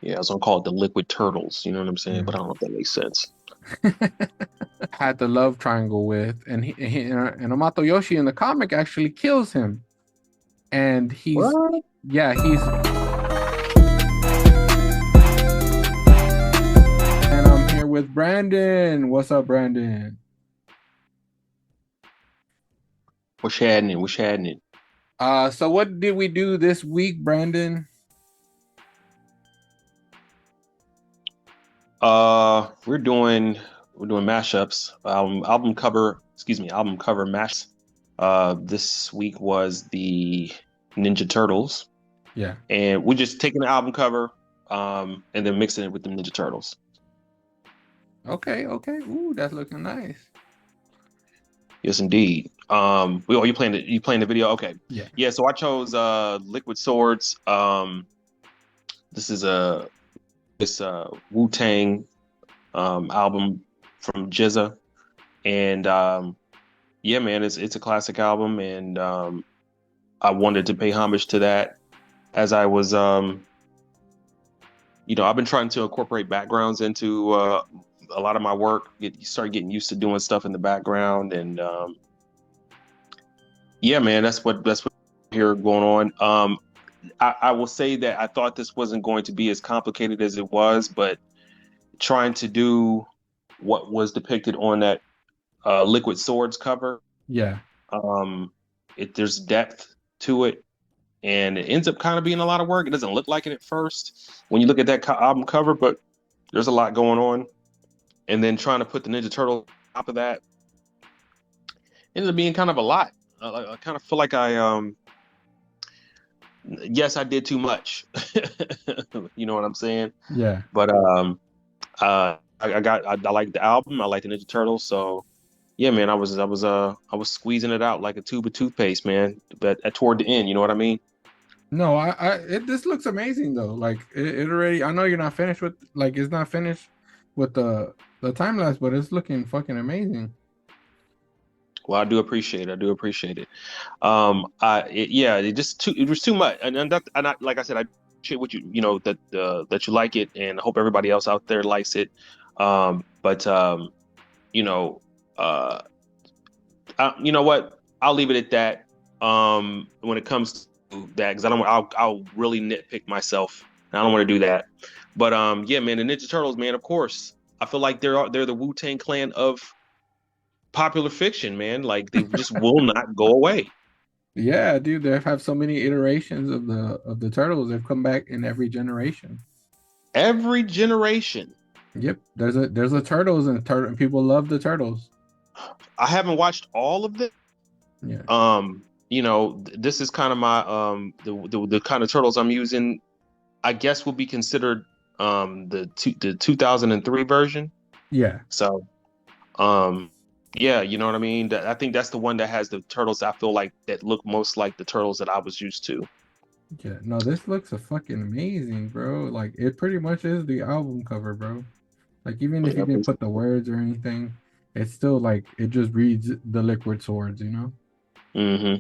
Yeah, I was gonna call it the Liquid Turtles. You know what I'm saying? But Yeah. I don't know if that makes sense. Had the love triangle with, and Amato Yoshi in the comic actually kills him, and What? yeah, and I'm here with Brandon. What's up, Brandon? What's happening? What's happening? So what did we do this week, Brandon? We're doing mashups. Album cover mash. This week was the Ninja Turtles, Yeah. and we're just taking the album cover, and then mixing it with the Ninja Turtles. Okay, okay. Ooh, that's looking nice. Yes, indeed. You playing the video? Okay. Yeah. Yeah, so I chose Liquid Swords. This is a this Wu-Tang album from GZA. And yeah, man, it's a classic album, and I wanted to pay homage to that as I was I've been trying to incorporate backgrounds into a lot of my work. You start getting used to doing stuff in the background, and yeah, man, that's what here going on. I will say that I thought this wasn't going to be as complicated as it was, but trying to do what was depicted on that Liquid Swords cover, Yeah. um, there's depth to it, and it ends up kind of being a lot of work. It doesn't look like it at first when you look at that album cover, but there's a lot going on. And then trying to put the Ninja Turtle on top of that ended up being kind of a lot. I kind of feel like yes, I did too much. You know what I'm saying? Yeah. But I like the album. I like the Ninja Turtles. So yeah, man, I was squeezing it out like a tube of toothpaste, man. But toward the end, you know what I mean? No, this looks amazing though. Like it already. I know you're not finished with, like, it's not finished with the time lapse, but it's looking fucking amazing. Well, I do appreciate it. I do appreciate it. Yeah, it was too much, and like I said, I appreciate what that you like it, and I hope everybody else out there likes it. But you know, uh, you know what? I'll leave it at that. When it comes to that, because I don't, I'll really nitpick myself. And I don't want to do that. But yeah, man, the Ninja Turtles, man, of course, I feel like they're the Wu-Tang Clan of popular fiction, man. Like they just will not go away. Yeah, dude, they have so many iterations of the turtles. They've come back in every generation. Every generation. Yep, there's a turtles, and people love the turtles. I haven't watched all of them. Yeah, This is kind of my the kind of turtles I'm using. I guess will be considered the 2003 version. yeah, So um yeah, you know what I mean. I think that's the one that has the turtles I feel like that look most like the turtles that I was used to. yeah. No, this looks a fucking amazing, bro. Like it pretty much is the album cover, bro. Like even if Yeah, you didn't put the words or anything, it's still like it just reads the liquid swords, you know? hmm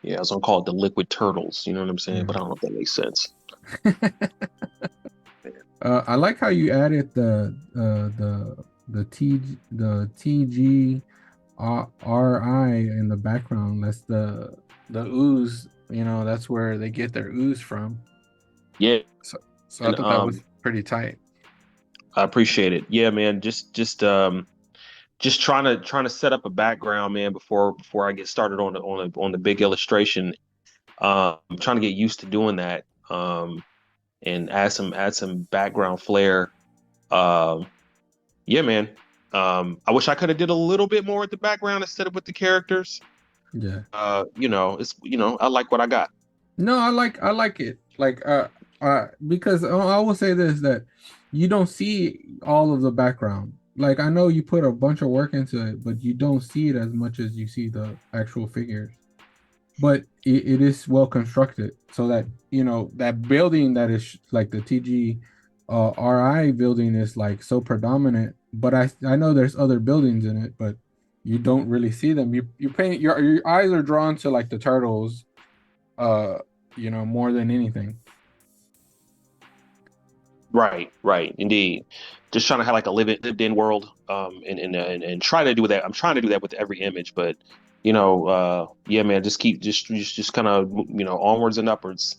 yeah, I was gonna call it the Liquid Turtles. You know what I'm saying? Yeah. But I don't know if that makes sense. I like how you added the TG RI in the background. That's the ooze. You know, that's where they get their ooze from. Yeah, So so I and thought that was pretty tight. I appreciate it. Yeah, man. Just trying to set up a background, man, before I get started on the big illustration. I'm trying to get used to doing that, and add some background flair. Um, yeah, man. I wish I could have did a little bit more with the background instead of with the characters. Yeah. I like what I got. No, I like it. Like because I will say this, that you don't see all of the background. Like I know you put a bunch of work into it, but you don't see it as much as you see the actual figures. But it is well constructed, so that that building that is like the TG RI building is like so predominant. But I know there's other buildings in it, but you don't really see them. You paint your eyes are drawn to like the turtles, uh more than anything. Right, right, indeed. Just trying to have like a lived in world, and trying to do that. I'm trying to do that with every image, but yeah, man, just keep just kind of onwards and upwards.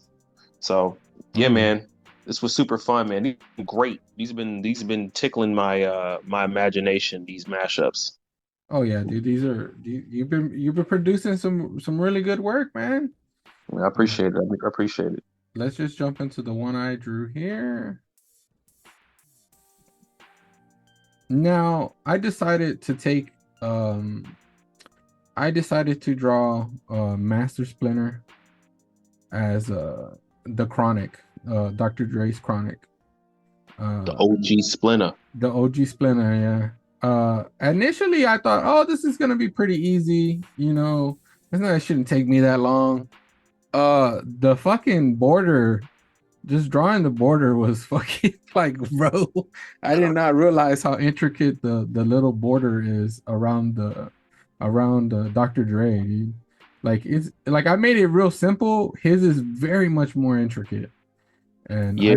So Oh yeah, yeah. man, this was super fun, man. These have been great. These have been tickling my imagination. These mashups. Oh yeah, dude. You've been producing some really good work, man. I Uh, appreciate it. I appreciate it. let's just jump into the one I drew here. Now, um I decided to draw Master Splinter as the Chronic, Dr. Dre's Chronic. The Uh OG Splinter. the OG Splinter, yeah. Initially I thought, oh, this is gonna be pretty easy, it shouldn't take me that long. The fucking border, just drawing the border was fucking like, bro, I did not realize how intricate the little border is around Dr. Dre, dude. Like it's like I made it real simple. His is very much more intricate, and Yeah,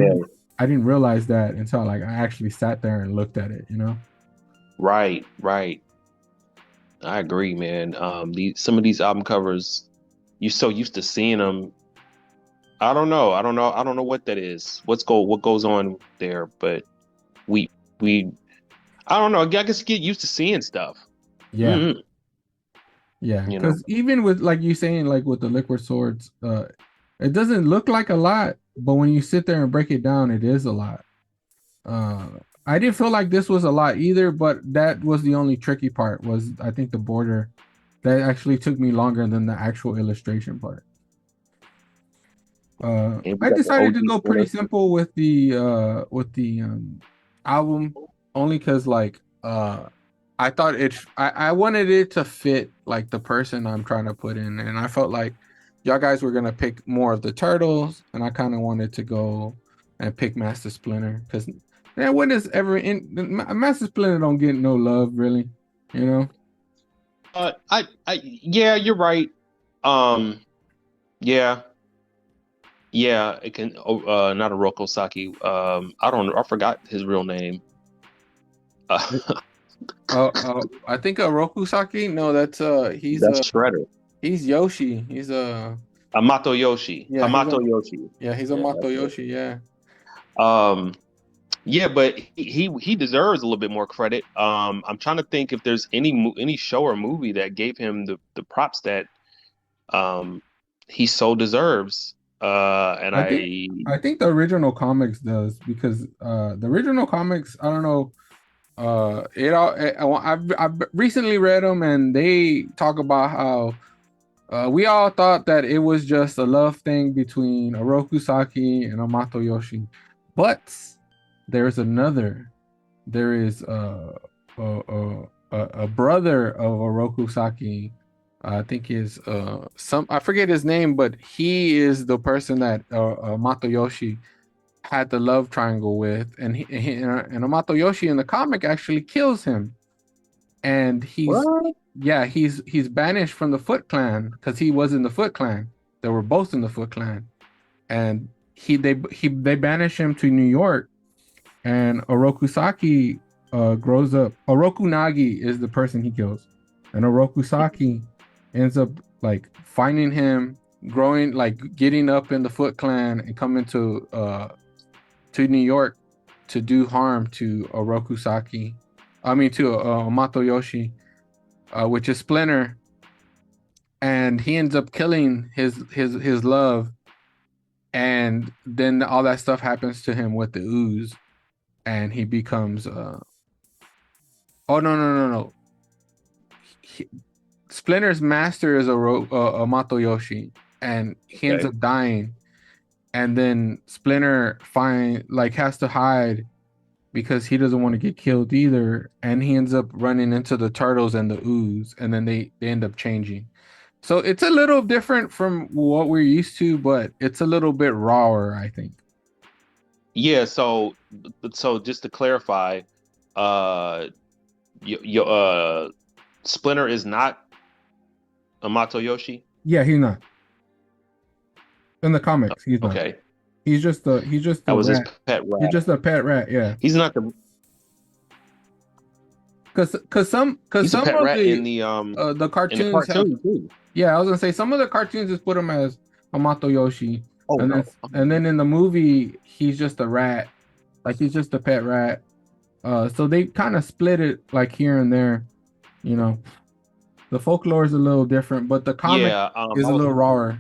I didn't realize that until like I actually sat there and looked at it. right, right. I agree, man. Some of these album covers, you're so used to seeing them. I don't know. I don't know. I don't know what that is. What goes on there, but we we I don't know. I guess get used to seeing stuff. Yeah, Mm-hmm. yeah. You know. Because even with like you saying like with the liquid swords, it doesn't look like a lot, but when you sit there and break it down, it is a lot. Uh, I didn't feel like this was a lot either, but that was the only tricky part. Was I think the border that actually took me longer than the actual illustration part. And we I got the decided to OG go pretty Splinter. simple with the album, only because like I thought I wanted it to fit like the person I'm trying to put in, and I felt like y'all guys were gonna pick more of the turtles, and I kind of wanted to go and pick Master Splinter because man, when is ever in Master Splinter don't get no love really, you know? Yeah, you're right. Um, yeah, yeah. It can. Not a Saki. I don't know. I forgot his real name. Uh, I think Roku Saki. No, that's that's Shredder. he's Yoshi. He's Hamato Yoshi. yeah, Hamato Yoshi. he's a Yeah, Mato that's it. Yoshi. Yeah. Yeah, but he deserves a little bit more credit. I'm trying to think if there's any show or movie that gave him the props that um he so deserves. And I think I I think the original comics does because the original comics, I don't know, I've recently read them and they talk about how we all thought that it was just a love thing between Oroku Saki and Amato Yoshi, but there's another. There is a brother of Oroku Saki. I think is some I forget his name, but he is the person that Matoyoshi had the love triangle with, and Matoyoshi in the comic actually kills him, and what? he's banished from the Foot Clan because he was in the Foot Clan. They were both in the Foot Clan, and they banish him to New York, and Orokusaki grows up. Orokunagi is the person he kills, and Orokusaki ends up like finding him, growing like getting up in the Foot Clan and coming to New York to do harm to Orokusaki. I mean to Matoyoshi, which is Splinter, and he ends up killing his love, and then all that stuff happens to him with the ooze, and he becomes oh no. He, Splinter's master is a Matoyoshi, and he ends Okay. up dying. And then Splinter has to hide because he doesn't want to get killed either. And he ends up running into the turtles and the ooze, and then they end up changing. So it's a little different from what we're used to, but it's a little bit rawer, I think. Yeah, so just to clarify, uh your Splinter is not Hamato Yoshi? Yeah, he's not in the comics. He's not. Okay. he's just That the was his rat. pet He's rat. just a pet rat, yeah. He's not the Cause he's a some pet of rat the in the cartoons have, cartoon too. yeah, I was gonna say some of the cartoons just put him as Hamato Yoshi, Oh and then no. in the movie he's just a rat, like he's just a pet rat. So they kind of split it like here and there, you know. The folklore is a little different, but the comic Yeah, is I a was little rawer.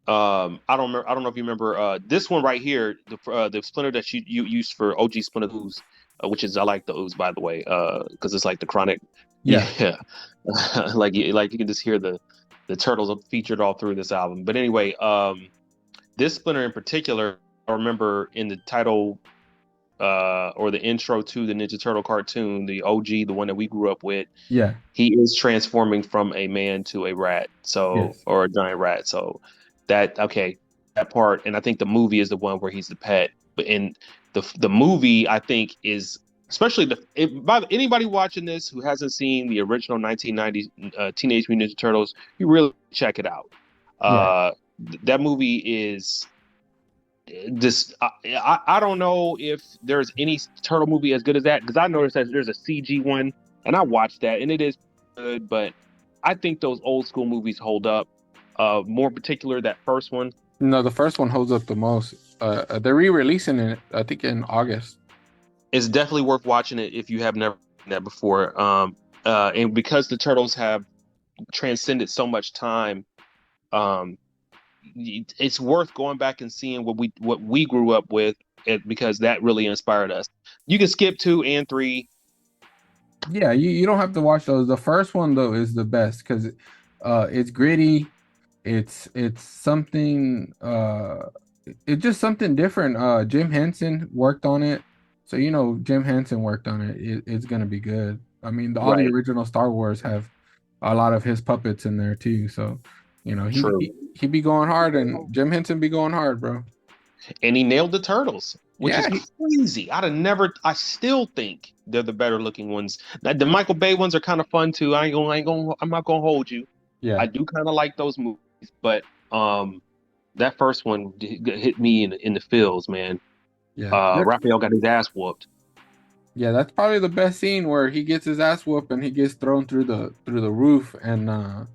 I don't know if you remember this one right here, the splinter that you used for OG Splinter Ooze, which is I like the ooze by the way, because it's like the chronic. Yeah, Yeah. Like you can just hear the turtles are featured all through this album. But anyway, this splinter in particular, I remember in the title or the intro to the Ninja Turtle cartoon, the OG, the one that we grew up with, yeah, he is transforming from a man to a rat, so yes. or a giant rat. So that okay, that part, and I think the movie is the one where he's the pet. But in the movie, I think is especially by anybody watching this who hasn't seen the original 1990s Teenage Mutant Ninja Turtles, you really check it out. Yeah. Uh, that movie is just I don't know if there's any turtle movie as good as that because I noticed that there's a CG one and I watched that and it is good, but I think those old school movies hold up. More particular that first one. No, the first one holds up the most. They're re-releasing it, I think, in August. It's definitely worth watching it if you have never seen that before. And because the turtles have transcended so much time, um, it's worth going back and seeing what we grew up with because that really inspired us. You can skip 2 and 3. Yeah, you don't have to watch those. The first one though is the best because it's gritty. It's something it's just something different. Jim Henson worked on it. So Jim Henson worked on it. It's gonna be good. I mean, all the Right. original Star Wars have a lot of his puppets in there too. So, True. he be going hard and Jim Henson be going hard, bro. And he nailed the turtles, which is Yeah, crazy. I still think they're the better looking ones. Now, the Michael Bay ones are kind of fun too. I'm not gonna hold you. I yeah, do kind of like those movies, but that first one hit me in the feels, man. yeah. Raphael got his ass whooped. Yeah, that's probably the best scene where he gets his ass whooped and he gets thrown through the roof and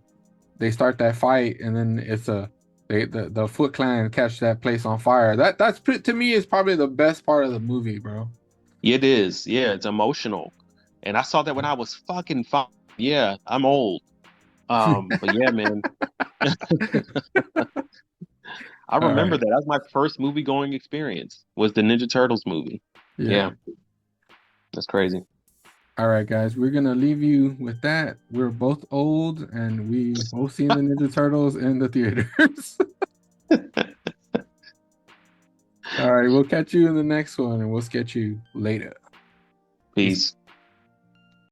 they start that fight and then the Foot Clan catch that place on fire. To me is probably the best part of the movie, bro. It is, yeah, it's emotional, and I saw that when I was fucking five. Yeah, I'm old. But yeah, man, I All remember right. that. That was my first movie going experience. Was the Ninja Turtles movie? Yeah. Yeah, that's crazy. All right, guys. We're gonna leave you with that. We're both old and we both seen the Ninja Turtles in the theaters. All right, we'll catch you in the next one and we'll sketch you later. Peace. Peace.